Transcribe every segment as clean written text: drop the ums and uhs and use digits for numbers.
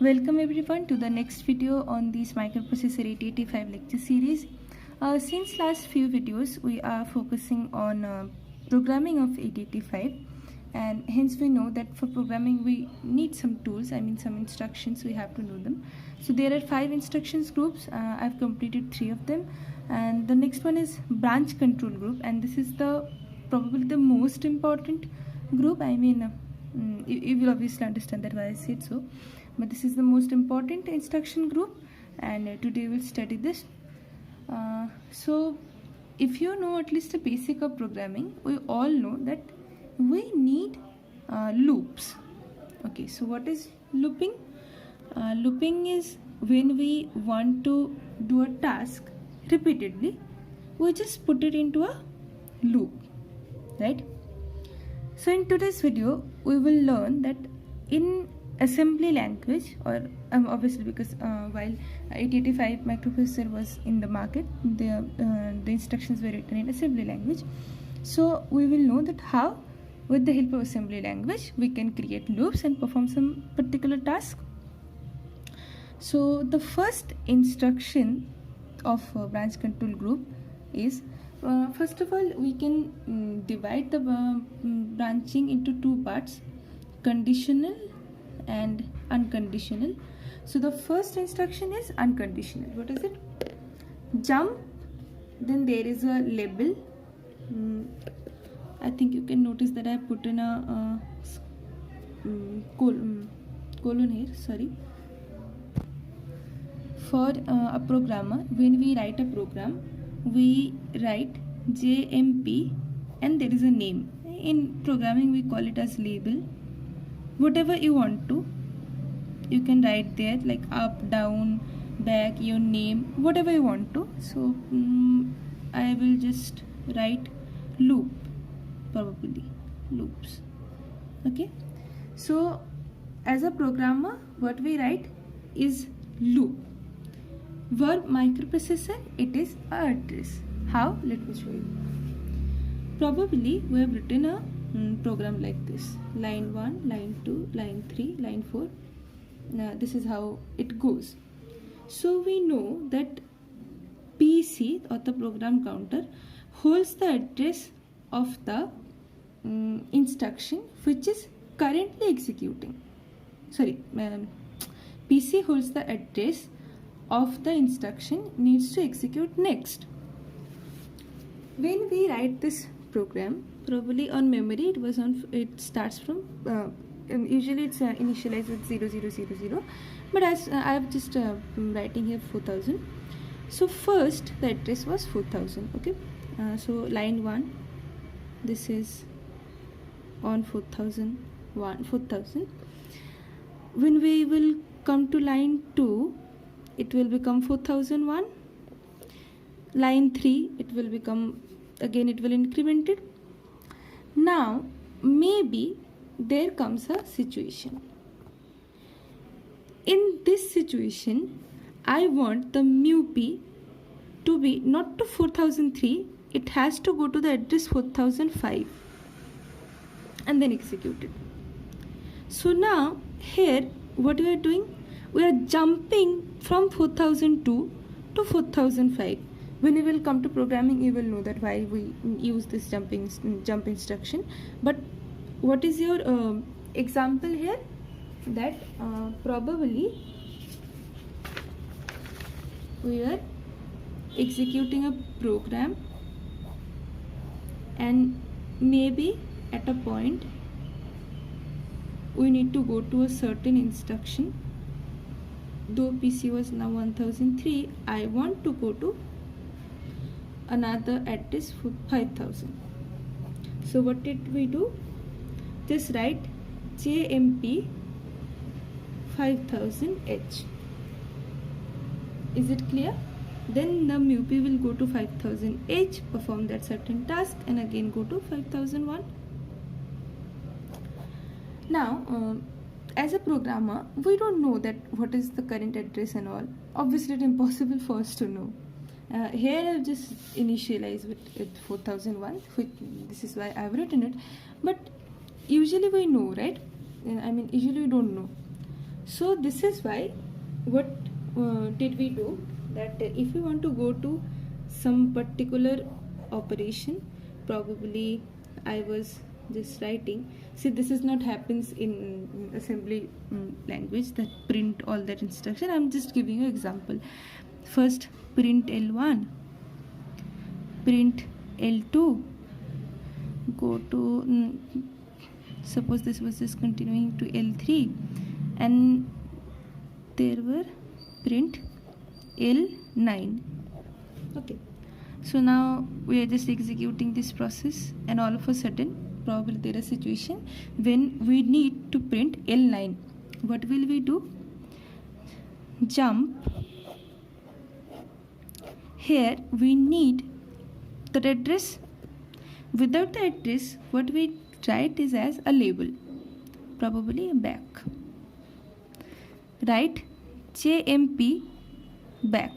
Welcome everyone to the next video on this microprocessor 8085 lecture series. Since last few videos we are focusing on programming of 8085, and hence we know that for programming we need some tools, some instructions, we have to know them. So there are 5 instructions groups. I've completed 3 of them, and the next one is branch control group, and this is probably the most important group. You will obviously understand that why I said so, but this is the most important instruction group, and today we'll study this. So if you know at least the basic of programming, we all know that we need loops. Okay, so what is looping? Looping is when we want to do a task repeatedly, we just put it into a loop, right? So in today's video we will learn that in assembly language, or obviously because while 8085 microprocessor was in the market, the instructions were written in assembly language. So we will know that how with the help of assembly language we can create loops and perform some particular task. So the first instruction of branch control group is, first of all, we can divide the branching into 2 parts: conditional and unconditional. So the first instruction is unconditional. What is it? Jump, then there is a label. I think you can notice that I put in a colon here, sorry. For a programmer, when we write a program, we write JMP and there is a name. In programming we call it as label. Whatever you want to, you can write there, like up, down, back, your name, whatever you want to. So I will just write loop, probably loops. Okay, so as a programmer what we write is loop. For microprocessor it is an address. How? Let me show you. Probably we have written a program like this: line 1, line 2, line 3, line 4. Now this is how it goes. So we know that PC, or the program counter, holds the address of the instruction which is currently executing. PC holds the address of the instruction needs to execute next. When we write this program, probably on memory it starts from usually it's initialized with 0000, but as I have just writing here 4000. So first the address was 4000. Okay, so line 1, this is on 4000. When we will come to line 2, it will become 4001. Line 3, it will become, again it will increment it. Now maybe there comes a situation. In this situation I want the MUP to be not to 4003, it has to go to the address 4005 and then execute it. So now here what we are doing, we are jumping from 4002 to 4005. When you will come to programming, you will know that why we use this jump instruction. But what is your example here? That probably we are executing a program, and maybe at a point we need to go to a certain instruction. Though PC was now 1003, I want to go to another address for 5000. So what did we do? Just write JMP 5000H. Is it clear? Then the MUP will go to 5000H, perform that certain task, and again go to 5001. Now as a programmer, we don't know that what is the current address and all. Obviously it's impossible for us to know. Here I've just initialized with 4001, this is why I've written it, but usually we know, right? Usually we don't know. So this is why what did we do, that if we want to go to some particular operation, probably I was just writing, see this is not happens in assembly language, that print all that instruction. I'm just giving you example. First print L1, print L2, go to suppose this was just continuing to L3, and there were print L9. Okay, so now we are just executing this process, and all of a sudden probably there is a situation when we need to print L9. What will we do? Jump. Here we need the address. Without the address, what we write is as a label, probably back. Write JMP back.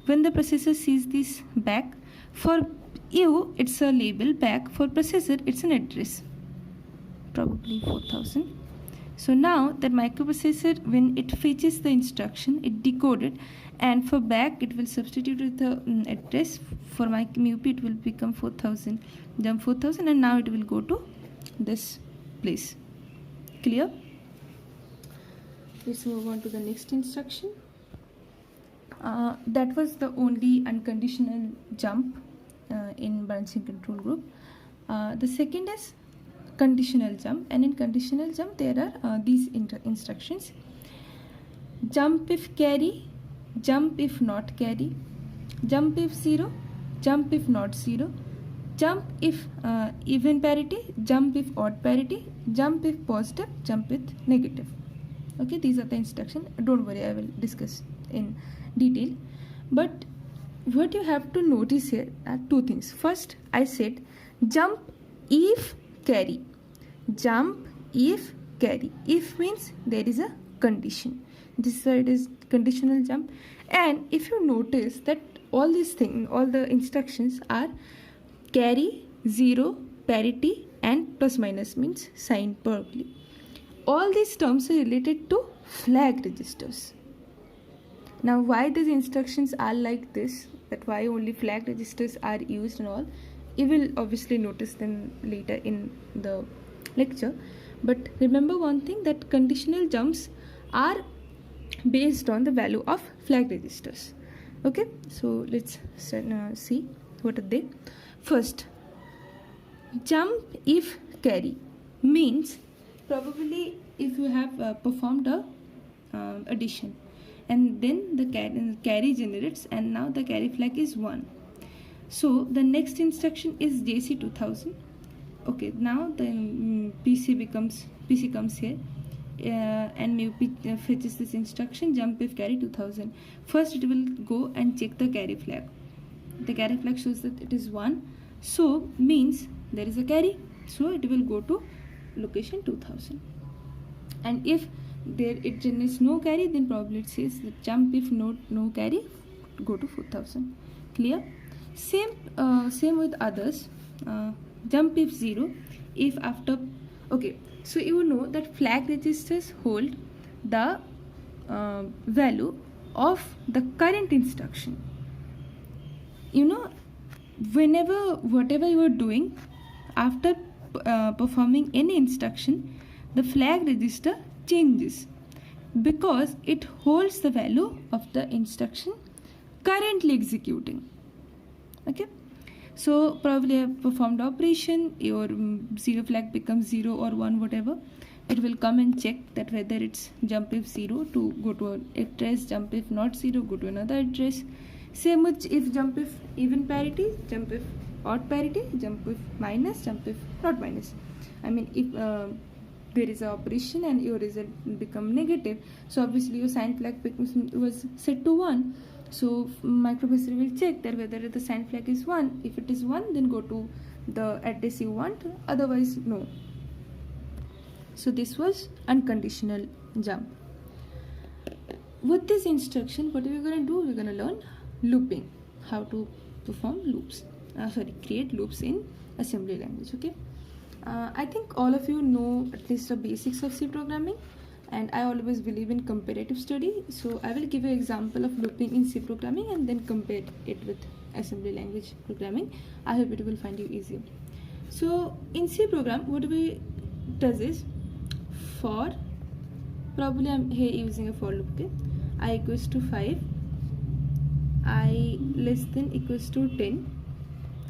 When the processor sees this back, for you it's a label back, for processor it's an address, probably 4000. So now that microprocessor, when it fetches the instruction, it decoded, and for back it will substitute with the address. For my MUP it will become 4000, jump 4000, and now it will go to this place. Clear? Let's move on to the next instruction. That was the only unconditional jump in branching control group. The second is conditional jump, and in conditional jump there are these instructions: jump if carry, jump if not carry, jump if 0, jump if not 0, jump if even parity, jump if odd parity, jump if positive, jump if negative. Okay, these are the instructions. Don't worry, I will discuss in detail. But what you have to notice here are two things. First, I said jump if carry. Jump if carry. If means there is a condition. This side is conditional jump. And if you notice that all these things, all the instructions are carry, 0, parity, and plus minus means sign probably. All these terms are related to flag registers. Now why these instructions are like this, that why only flag registers are used and all, you will obviously notice them later in the lecture. But remember one thing, that conditional jumps are based on the value of flag registers. Okay, so let's see what are they. First, jump if carry means probably if you have performed a addition, and then the carry generates, and now the carry flag is 1. So the next instruction is JC 2000. Okay, now the PC comes here, and MUP fetches this instruction, jump if carry 2000. First it will go and check the carry flag. The carry flag shows that it is 1, so means there is a carry, so it will go to location 2000. And if it generates no carry, then probably it says that jump if no carry, go to 4000. Clear? Same with others. Jump if 0, if after. Okay, so you know that flag registers hold the value of the current instruction. You know, whatever you are doing, after performing any instruction, the flag register changes because it holds the value of the instruction currently executing. Okay, so probably I performed operation, your 0 flag becomes 0 or 1, whatever. It will come and check that whether it's jump if 0 to go to an address, jump if not 0, go to another address. Same with if jump if even parity, jump if odd parity, jump if minus, jump if not minus. I mean, if there is an operation and your result become negative, so obviously your sign flag was set to 1. So microprocessor will check that whether the sign flag is 1. If it is 1, then go to the address you want, otherwise no. So this was unconditional jump. With this instruction, what are we going to do? We're going to learn looping, how to perform loops, create loops in assembly language. Okay, I think all of you know at least the basics of C programming. and I always believe in comparative study. So I will give you an example of looping in C programming and then compare it with assembly language programming. I hope it will find you easy. So in C program, what we does is, for, probably I'm here using a for loop, okay? I equals to 5, I less than equals to 10,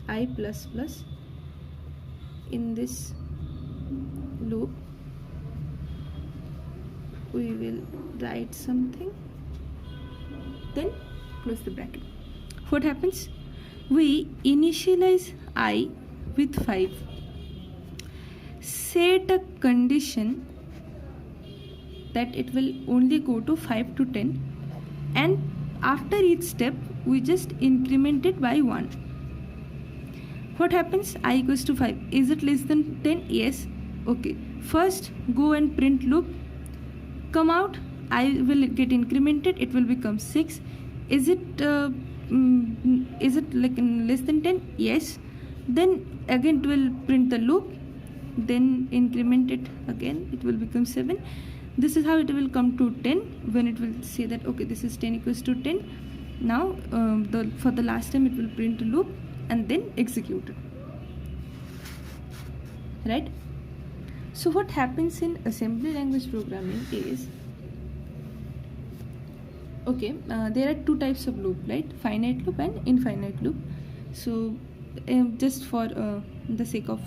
I plus plus. In this loop we will write something, then close the bracket. What happens? We initialize I with 5, set a condition that it will only go to 5 to 10, and after each step we just increment it by 1. What happens? I equals to 5. Is it less than 10? Yes. Okay. First go and print loop. Come out. I will get incremented. It will become 6. Is it like less than 10? Yes. Then again it will print the loop. Then increment it again. It will become 7. This is how it will come to 10, when it will say that okay, this is 10 equals to 10. Now for the last time it will print a loop and then execute it, right? So what happens in assembly language programming is, okay, there are two types of loop, right? Finite loop and infinite loop. So just for the sake of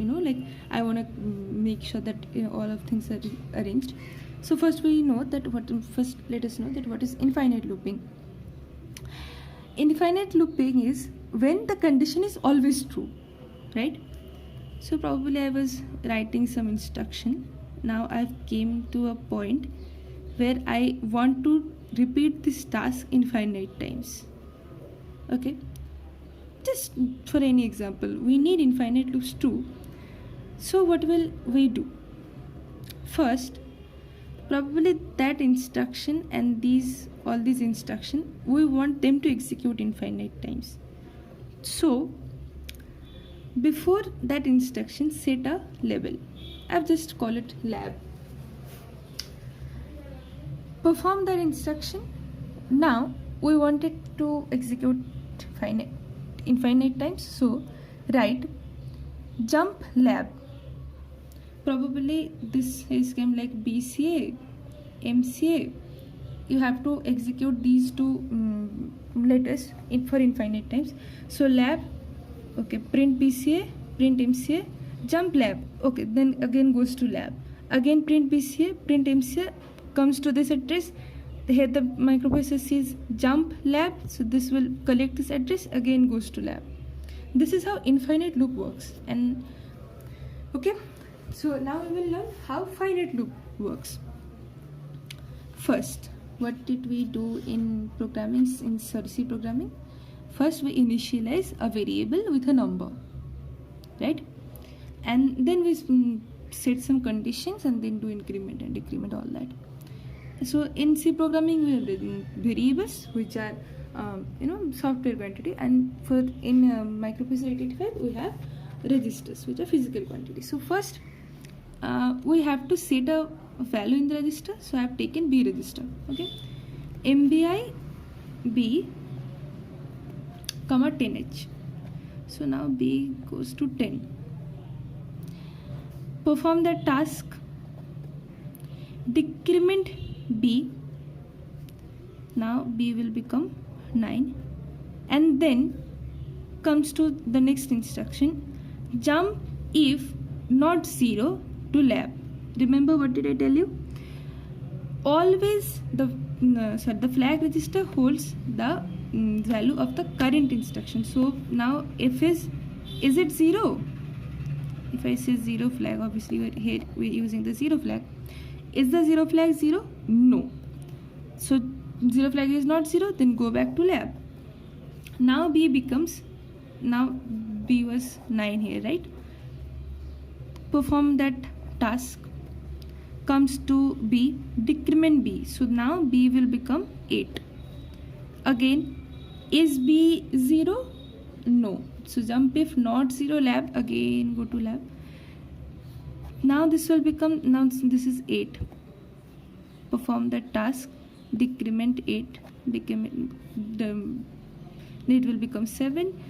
like I want to make sure that all of things are arranged. So first let us know that what is infinite looping. Infinite looping is when the condition is always true, right? So probably I was writing some instruction. Now I've came to a point where I want to repeat this task infinite times. Okay, just for any example, we need infinite loops too. So what will we do? First, probably that instruction and all these instructions, we want them to execute infinite times. So before that instruction, set a label. I've just call it lab. Perform that instruction. Now we want it to execute infinite times. So write jump lab. Probably this is came like BCA, MCA. You have to execute these two letters for infinite times. So lab, okay, print BCA, print MCA, jump lab. Okay, then again goes to lab. Again print BCA, print MCA, comes to this address. Here the microprocessor says jump lab, so this will collect this address, again goes to lab. This is how infinite loop works. And okay, so now we will learn how finite loop works. First, what did we do in programming, in C programming? First we initialize a variable with a number, right? And then we set some conditions and then do increment and decrement, all that. So in C programming we have variables which are software quantity, and for in microprocessor 885 we have registers which are physical quantity. So first we have to set a value in the register. So I have taken B register, okay, MBI B comma 10H. So now B goes to 10. Perform the task, decrement B. Now B will become 9, and then comes to the next instruction, jump if not 0 to lab. Remember what did I tell you? Always the flag register holds the value of the current instruction. So now if is it 0? If I say 0 flag, obviously we're using the 0 flag. Is the 0 flag 0? No. So 0 flag is not 0, then go back to lab. Now B becomes, now B was 9 here, right? Perform that task, comes to B, decrement B. So now B will become 8. Again, is B 0? No. So jump if not 0 lab, again go to lab. Now this will become, now this is 8. perform the task decrement 8, it will become 7.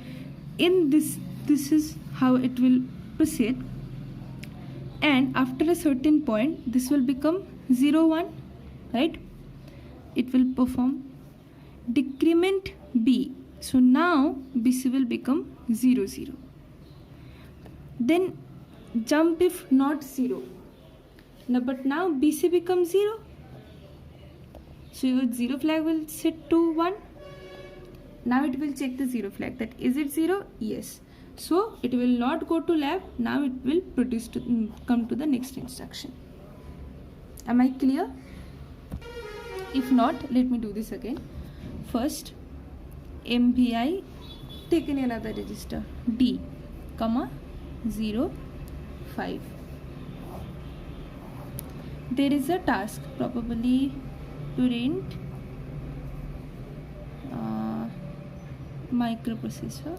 In this is how it will proceed, and after a certain point this will become 0 1, right? It will perform decrement B. So now BC will become 0 0. Then jump if not 0. But now BC becomes 0. So your 0 flag will set to 1. Now it will check the 0 flag, that is it 0? Yes. So it will not go to lab. Now it will come to the next instruction. Am I clear? If not, let me do this again. First, MVI, take in another register D, comma 0 5. There is a task, probably print microprocessor.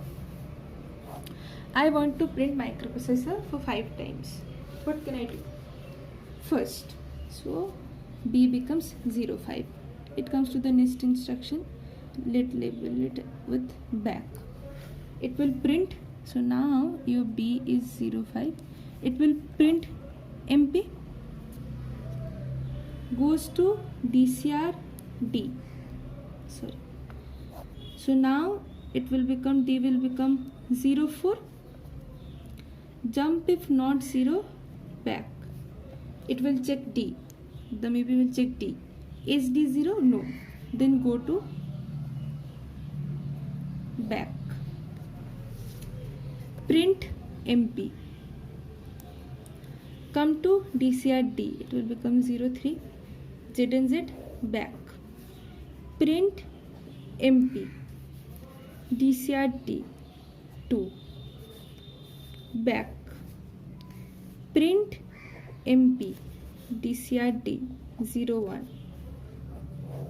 I want to print microprocessor for 5 times. What can I do? First, so B becomes 0 5. It comes to the next instruction. Let label it with back. It will print. So now your B is 0 5. It will print MP, goes to DCR D. Sorry. So now it will become, D will become 0 4. Jump if not 0, back. It will check D. The maybe will check D. Is D 0? No. Then go to back. Print MP. Come to DCR D. It will become 0 3. Z and Z, back. Print MP. DCR D 2. Back. Print MP. DCR D 0 1.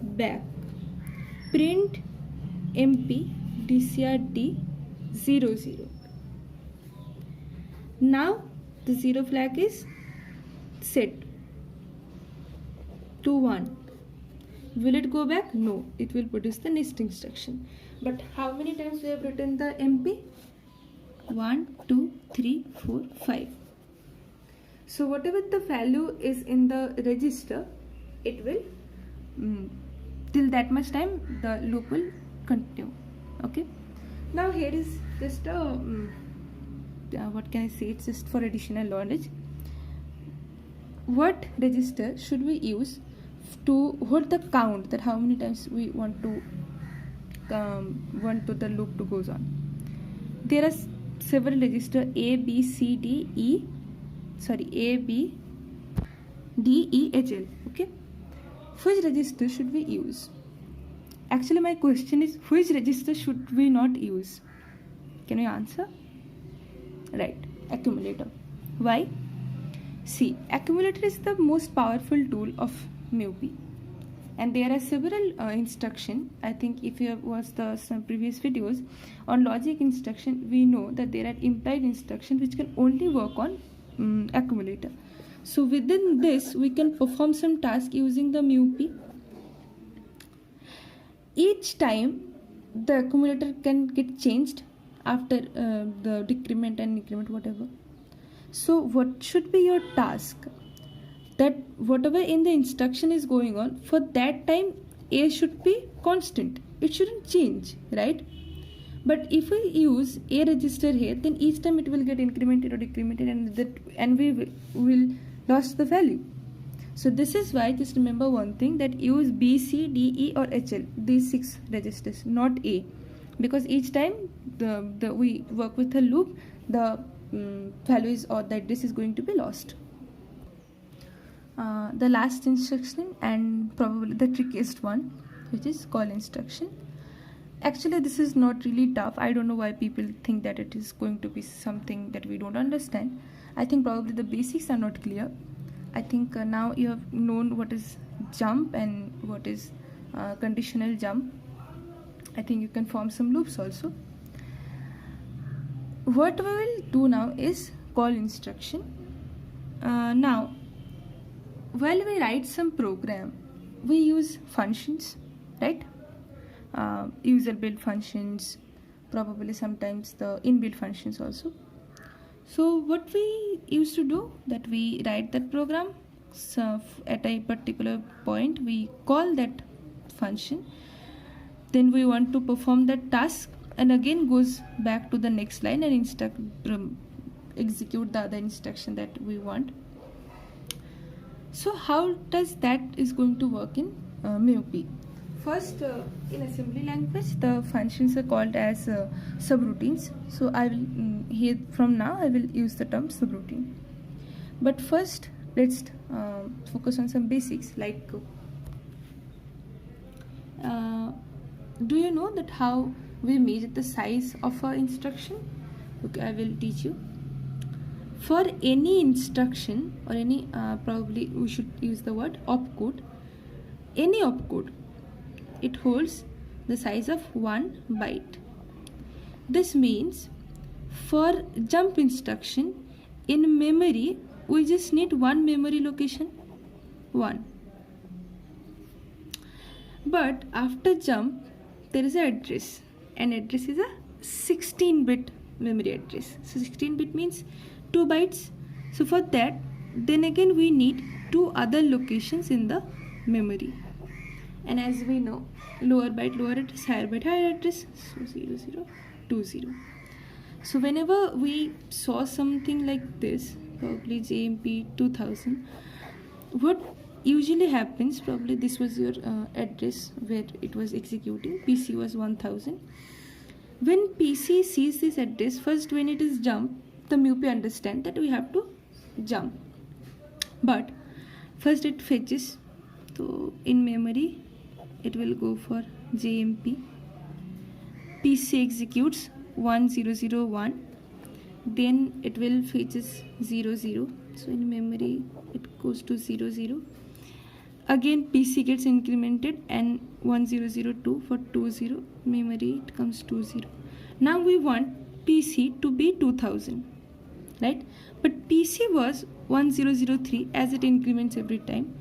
Back. Print MP. DCR D 0 0. Now the 0 flag is set to 1. Will it go back? No. It will produce the next instruction. But how many times we have written the MP? 1, 2, 3, 4, 5. So whatever the value is in the register, it will till that much time the loop will continue. Okay. Now here is just a what can I say? It's just for additional knowledge. What register should we use to hold the count, that how many times we want to the loop to goes on? There are several registers A, B, C, D, E. Sorry, A, B, D, E, H, L. Okay. Which register should we use? Actually, my question is, which register should we not use? Can you answer? Right, accumulator. Why? See, accumulator is the most powerful tool of MUP, and there are several instructions. I think if you have watched some previous videos on logic instruction, we know that there are implied instructions which can only work on accumulator. So within this, we can perform some task using the MUP. Each time the accumulator can get changed after the decrement and increment, whatever. So what should be your task? That whatever in the instruction is going on, for that time A should be constant. It shouldn't change, right? But if we use A register here, then each time it will get incremented or decremented, and we will lose the value. So this is why, just remember one thing, that use B, C, D, E or HL, these 6 registers, not A, because each time we work with a loop, the values or the address is going to be lost. The last instruction, and probably the trickiest one, which is call instruction. Actually, this is not really tough. I don't know why people think that it is going to be something that we don't understand. I think probably the basics are not clear. I think now you have known what is jump and what is conditional jump. I think you can form some loops also. What we will do now is call instruction. Now while we write some program, we use functions, right? User build functions, probably sometimes the inbuilt functions also. So what we used to do, that we write that program, so at a particular point we call that function, then we want to perform that task, and again goes back to the next line and execute the other instruction that we want. So how does that is going to work in MUP? First, in assembly language, the functions are called as subroutines. So I will here from now I will use the term subroutine. But first, let's focus on some basics. Like, do you know that how we measure the size of an instruction? Okay, I will teach you. For any instruction or any probably we should use the word opcode. Any opcode, it holds the size of 1 byte. This means for jump instruction in memory, we just need one memory location, 1. But after jump, there is an address, and address is a 16-bit memory address. So 16-bit means 2 bytes. So for that, then again we need 2 other locations in the memory. And as we know, lower byte lower address, higher byte higher address, so 0020. So whenever we saw something like this, probably JMP 2000, what usually happens, probably this was your address where it was executing, PC was 1000. When PC sees this address, first when it is jump, the MUP understand that we have to jump. But first it fetches, so in memory it will go for JMP. PC executes 1001, then it will fetches 00. So in memory it goes to 00. Again PC gets incremented and 1002 for 20. Memory it comes 20. Now we want PC to be 2000, right? But PC was 1003 as it increments every time.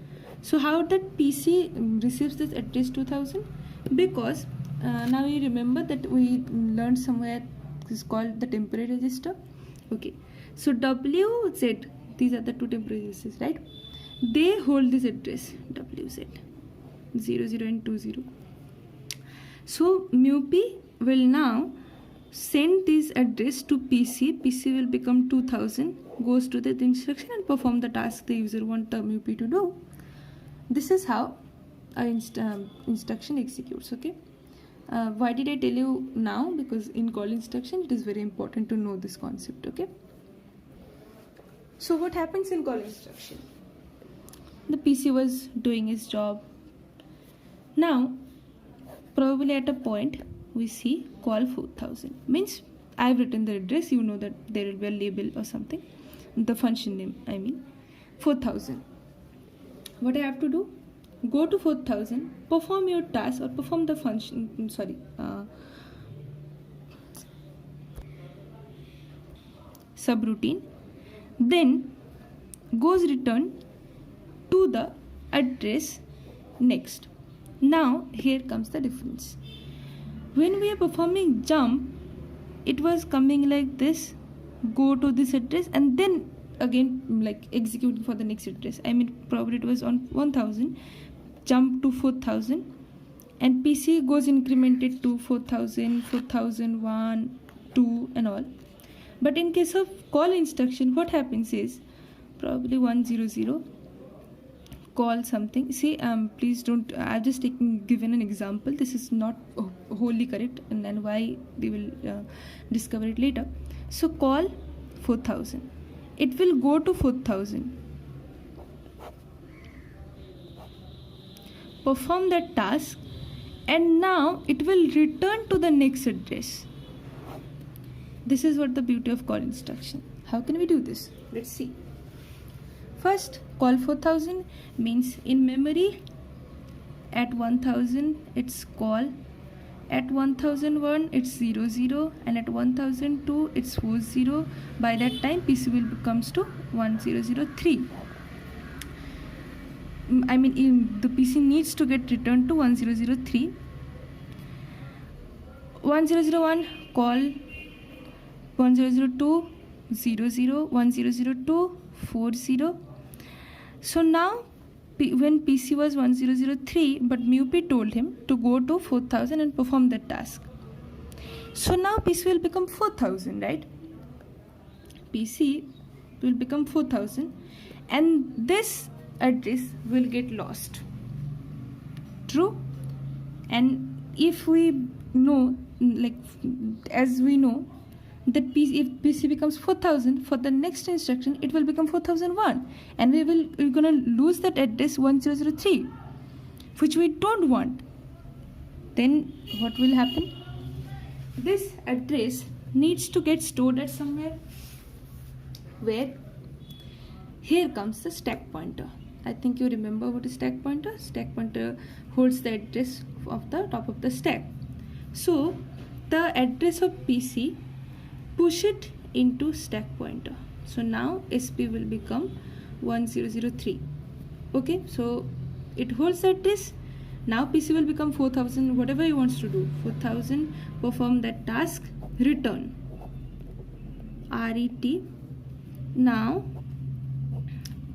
So how that PC receives this address 2000? Because now you remember that we learned somewhere is called the temporary register. Okay, so WZ, these are the 2 temporary registers, right? They hold this address WZ 00 and 20. So MUP will now send this address to PC. PC will become 2000, goes to that instruction and perform the task the user want the MUP to do. This is how our instruction executes. Okay. Why did I tell you now? Because in call instruction it is very important to know this concept. Okay. So what happens in call instruction? The PC was doing his job. Now probably at a point we see call 4000, means I've written the address, you know that there will be a label or something, the function name I mean 4000. What I have to do? Go to 4000, perform your task or perform the function, subroutine, then goes return to the address next. Now here comes the difference. When we are performing jump, it was coming like this, go to this address and then again like executing for the next address. I mean probably it was on 1000, jump to 4000 and PC goes incremented to 4000, 4001, 2 and all. But in case of call instruction, what happens is probably 100 call something. See, please don't, I've just given an example. This is not wholly correct, and then why we will discover it later. So call 4000. It will go to 4000. Perform that task, and now it will return to the next address. This is what the beauty of call instruction. How can we do this? Let's see. First, call 4000 means in memory at 1000 it's call, at 1001 it's 00, and at 1002 it's 40. By that time PC will comes to 1003. the PC needs to get returned to 1003. 1001 call 1002 00 1002 40. So now when PC was 1003, but MUPI told him to go to 4000 and perform that task. So now PC will become 4000, right? PC will become 4000 and this address will get lost. True? And if we know, as we know, that if PC becomes 4000, for the next instruction it will become 4001, and we're gonna lose that address 1003, which we don't want. Then what will happen? This address needs to get stored at somewhere where here comes the stack pointer. I think you remember what is stack pointer. Stack pointer holds the address of the top of the stack. So the address of PC, push it into stack pointer. So now SP will become 1003. Okay, so it holds the address. Now PC will become 4000, whatever he wants to do. 4000, perform that task, return. RET. Now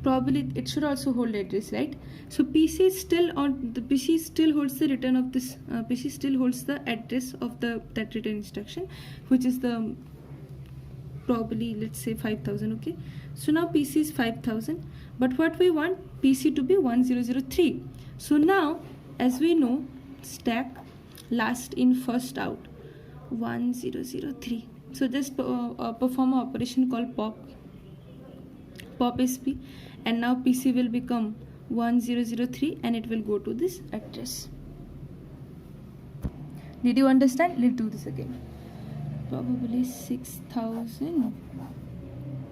probably it should also hold address, right? So PC still holds the return of this. PC still holds the address of that return instruction, which is the probably, let's say, 5000. Okay, so now PC is 5000, but what we want PC to be 1003. So now, as we know, stack last in first out, 1003. So just perform an operation called pop SP, and now PC will become 1003 and it will go to this address. Did you understand? Let's do this again. Probably 6000,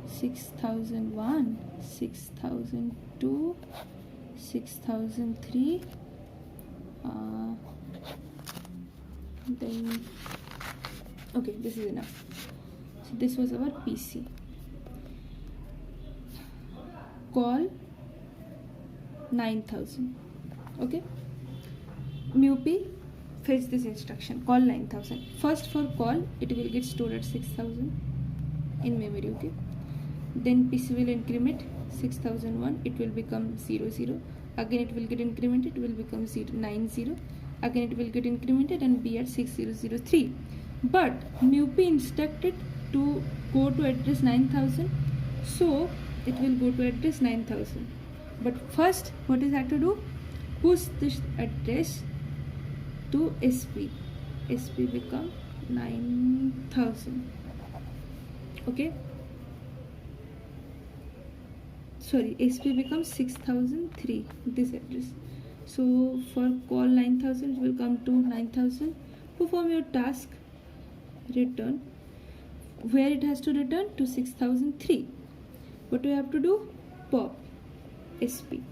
6001, 6002, 6003. Then okay, this is enough. So this was our PC. Call 9000. Okay, MUPI fetch this instruction, call 9000. First, for call it will get stored at 6000 in memory. Okay, then PC will increment 6001, it will become 00. Again it will get incremented, it will become 90. Again it will get incremented and be at 6003. But MUPI instructed to go to address 9000, so it will go to address 9000. But first, what is have to do? Push this address to SP. SP become 9000. Okay, sorry, SP becomes 6003, this address. So for call 9000, it will come to 9000. Perform your task, return. Where it has to return? To 6003. What do you have to do? Pop SP.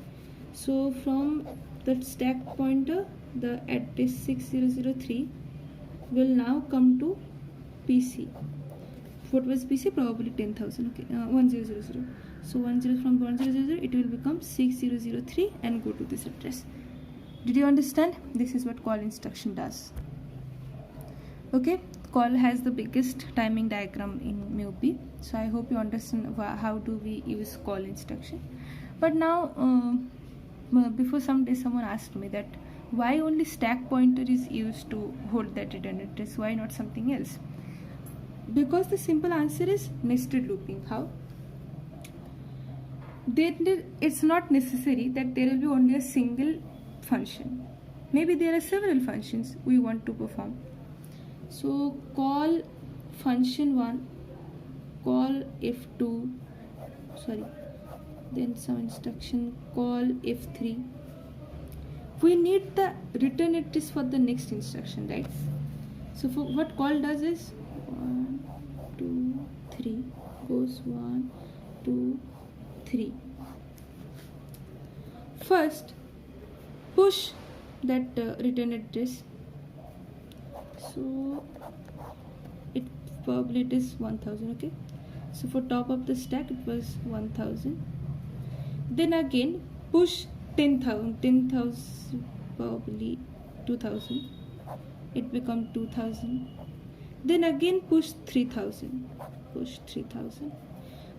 So from the stack pointer, the address 6003 will now come to PC. What was PC? Probably 10,000. Okay, 1000. So 10 from 1000 it will become 6003 and go to this address. Did you understand? This is what call instruction does. Okay, call has the biggest timing diagram in MUPI. So I hope you understand how do we use call instruction. But now before some days someone asked me that why only stack pointer is used to hold that return address, why not something else? Because the simple answer is nested looping. How? It's not necessary that there will be only a single function. Maybe there are several functions we want to perform. So call function 1, call F2, then some instruction, call F3. We need the return address for the next instruction, right? So for what call does is 1, 2, 3, goes 1, 2, 3. First, push that return address. So it is 1000. Okay, so for top of the stack it was 1000. Then again push 10,000 probably 2,000, it become 2,000, then again push 3,000,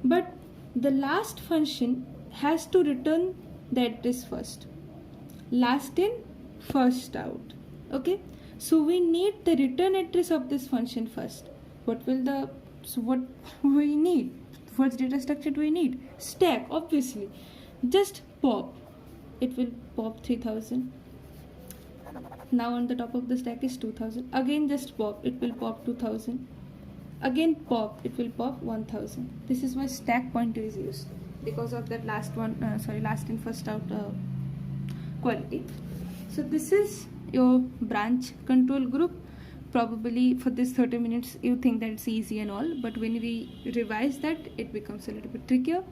but the last function has to return the address first, last in first out. Okay, so we need the return address of this function first. What we need, what data structure do we need? Stack, obviously. Just pop, it will pop 3,000. Now on the top of the stack is 2,000. Again just pop, it will pop 2,000. Again pop, it will pop 1,000. This is why stack pointer is used, because of that last in first out quality. So this is your branch control group. Probably for this 30 minutes you think that it's easy and all, but when we revise that, it becomes a little bit trickier.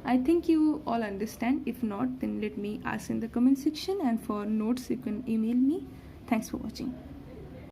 I think you all understand. If not, then let me ask in the comment section, and for notes you can email me. Thanks for watching.